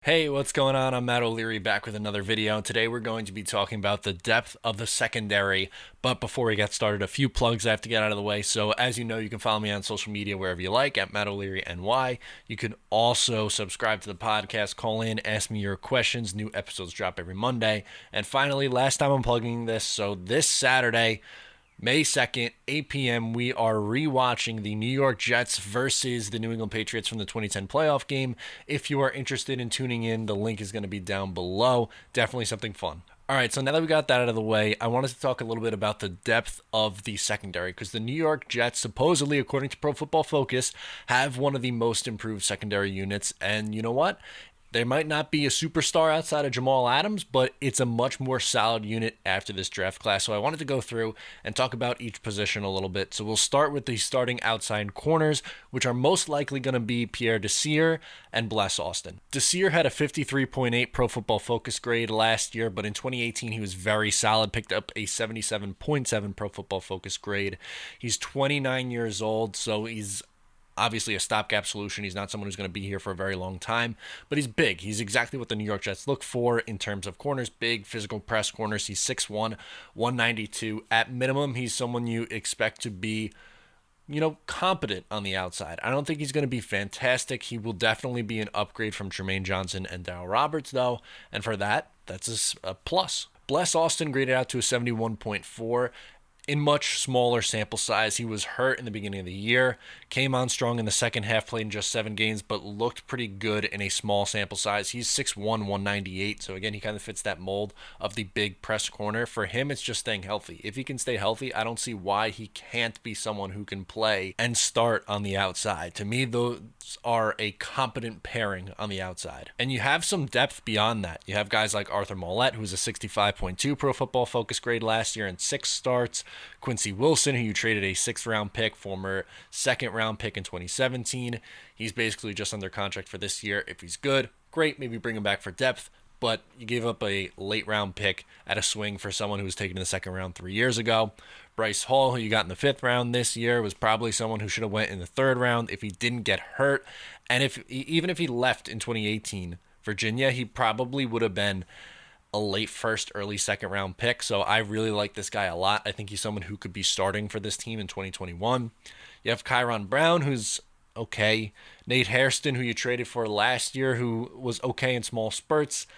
Hey, what's going on? I'm Matt O'Leary back with another video. And today we're going to be talking about the depth of the secondary. But before we get started, a few plugs I have to get out of the way. So as you know, you can follow me on social media wherever you like at Matt O'Leary NY. You can also subscribe to the podcast, call in, ask me your questions. New episodes drop every Monday. And finally, last time I'm plugging this. So this Saturday, May 2nd, 8 p.m., we are rewatching the New York Jets versus the New England Patriots from the 2010 playoff game. If you are interested in tuning in, the link is going to be down below. Definitely something fun. All right, so now that we got that out of the way, I wanted to talk a little bit about the depth of the secondary because the New York Jets, supposedly, according to Pro Football Focus, have one of the most improved secondary units. And you know what? There might not be a superstar outside of Jamal Adams, but it's a much more solid unit after this draft class. So I wanted to go through and talk about each position a little bit. So we'll start with the starting outside corners, which are most likely going to be Pierre Desir and Bless Austin. Desir had a 53.8 Pro Football Focus grade last year, but in 2018 he was very solid, picked up a 77.7 Pro Football Focus grade. He's 29 years old, so he's obviously a stopgap solution. He's not someone who's going to be here for a very long time, but he's big. He's exactly what the New York Jets look for in terms of corners, big physical press corners. He's 6'1", 192. At minimum, he's someone you expect to be competent on the outside. I don't think he's going to be fantastic. He will definitely be an upgrade from Jermaine Johnson and Darryl Roberts, though, and for that, that's a plus. Bless Austin graded out to a 71.4. In much smaller sample size. He was hurt in the beginning of the year, came on strong in the second half, played in just 7 games, but looked pretty good in a small sample size. He's 6'1", 198, so again, he kind of fits that mold of the big press corner. For him, it's just staying healthy. If he can stay healthy, I don't see why he can't be someone who can play and start on the outside. To me, those are a competent pairing on the outside. And you have some depth beyond that. You have guys like Arthur Maulet, who's a 65.2 Pro Football Focus grade last year and 6 starts. Quincy Wilson, who you traded a 6th-round pick, former 2nd-round pick in 2017. He's basically just under contract for this year. If he's good, great, maybe bring him back for depth, but you gave up a late-round pick at a swing for someone who was taken in the 2nd round 3 years ago. Bryce Hall, who you got in the 5th round this year, was probably someone who should have went in the 3rd round if he didn't get hurt. And even if he left in 2018 Virginia, he probably would have been a late first, early 2nd round pick. So I really like this guy a lot. I think he's someone who could be starting for this team in 2021. You have Kyron Brown, who's okay. Nate Hairston, who you traded for last year, who was okay in small spurts.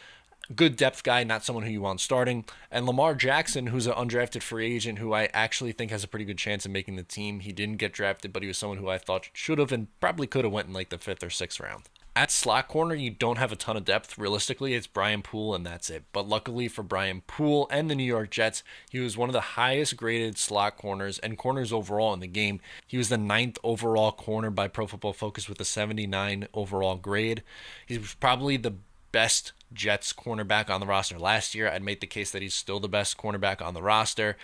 Good depth guy, not someone who you want starting. And Lamar Jackson, who's an undrafted free agent who I actually think has a pretty good chance of making the team. He didn't get drafted, but he was someone who I thought should have and probably could have went in like the 5th or 6th round. At slot corner, you don't have a ton of depth. Realistically, it's Brian Poole, and that's it. But luckily for Brian Poole and the New York Jets, he was one of the highest graded slot corners and corners overall in the game. He was the 9th overall corner by Pro Football Focus with a 79 overall grade. He was probably the best Jets cornerback on the roster last year. I'd make the case that he's still the best cornerback on the roster.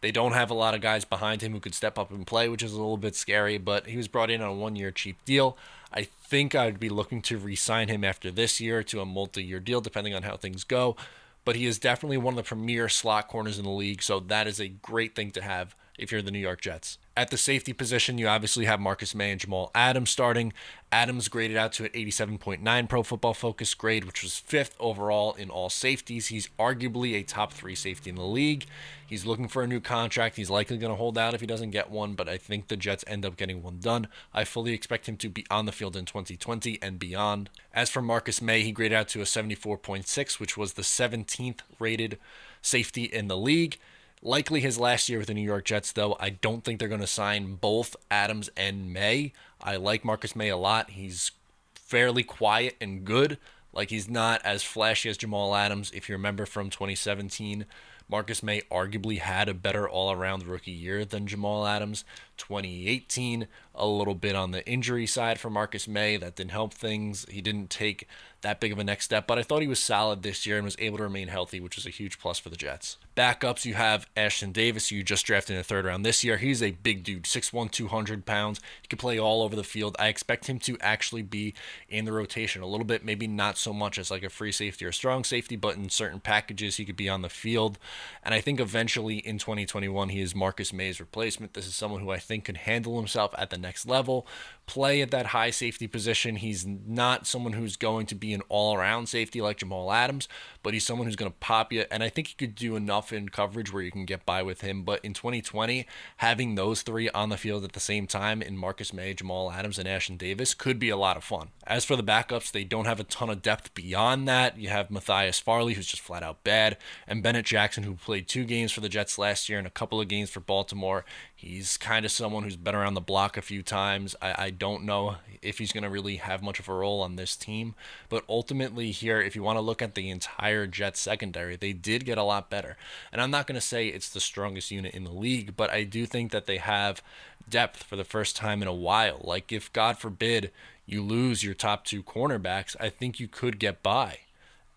They don't have a lot of guys behind him who could step up and play, which is a little bit scary, but he was brought in on a 1-year cheap deal. I think I'd be looking to re-sign him after this year to a multi-year deal, depending on how things go. But he is definitely one of the premier slot corners in the league, so that is a great thing to have if you're the New York Jets. At the safety position, you obviously have Marcus May and Jamal Adams starting. Adams graded out to an 87.9 Pro Football Focus grade, which was 5th overall in all safeties. He's arguably a top 3 safety in the league. He's looking for a new contract. He's likely going to hold out if he doesn't get one, but I think the Jets end up getting one done. I fully expect him to be on the field in 2020 and beyond. As for Marcus May, he graded out to a 74.6, which was the 17th rated safety in the league. Likely his last year with the New York Jets, though. I don't think they're going to sign both Adams and May. I like Marcus May a lot. He's fairly quiet and good. Like, he's not as flashy as Jamal Adams. If you remember from 2017, Marcus May arguably had a better all-around rookie year than Jamal Adams. 2018, a little bit on the injury side for Marcus May. That didn't help things. He didn't take that big of a next step, but I thought he was solid this year and was able to remain healthy, which is a huge plus for the Jets. Backups, you have Ashton Davis, who you just drafted in the 3rd round this year. He's a big dude, 6'1", 200 pounds. He can play all over the field. I expect him to actually be in the rotation a little bit, maybe not so much as like a free safety or strong safety, but in certain packages he could be on the field. And I think eventually in 2021, he is Marcus May's replacement. This is someone who I think could handle himself at the next level, play at that high safety position. He's not someone who's going to be an all-around safety like Jamal Adams, but he's someone who's going to pop you. And I think he could do enough in coverage where you can get by with him. But in 2020, having those three on the field at the same time in Marcus May, Jamal Adams, and Ashtyn Davis could be a lot of fun. As for the backups, they don't have a ton of depth beyond that. You have Matthias Farley, who's just flat out bad, and Bennett Jackson, who played 2 games for the Jets last year and a couple of games for Baltimore. He's kind of someone who's been around the block a few times. I don't know if he's going to really have much of a role on this team. But ultimately here, if you want to look at the entire Jets secondary, they did get a lot better. And I'm not going to say it's the strongest unit in the league, but I do think that they have depth for the first time in a while. Like if, God forbid, you lose your top 2 cornerbacks, I think you could get by.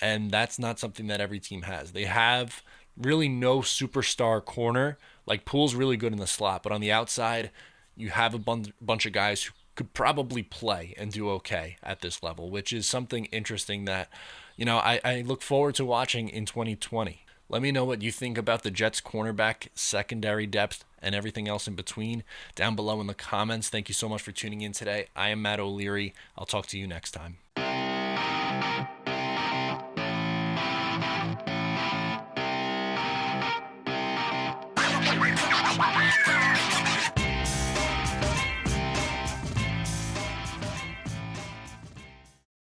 And that's not something that every team has. They have really no superstar corner. Like Poole's really good in the slot, but on the outside, you have a bunch of guys who could probably play and do okay at this level, which is something interesting that, I look forward to watching in 2020. Let me know what you think about the Jets cornerback secondary depth and everything else in between down below in the comments. Thank you so much for tuning in today. I am Matt O'Leary. I'll talk to you next time.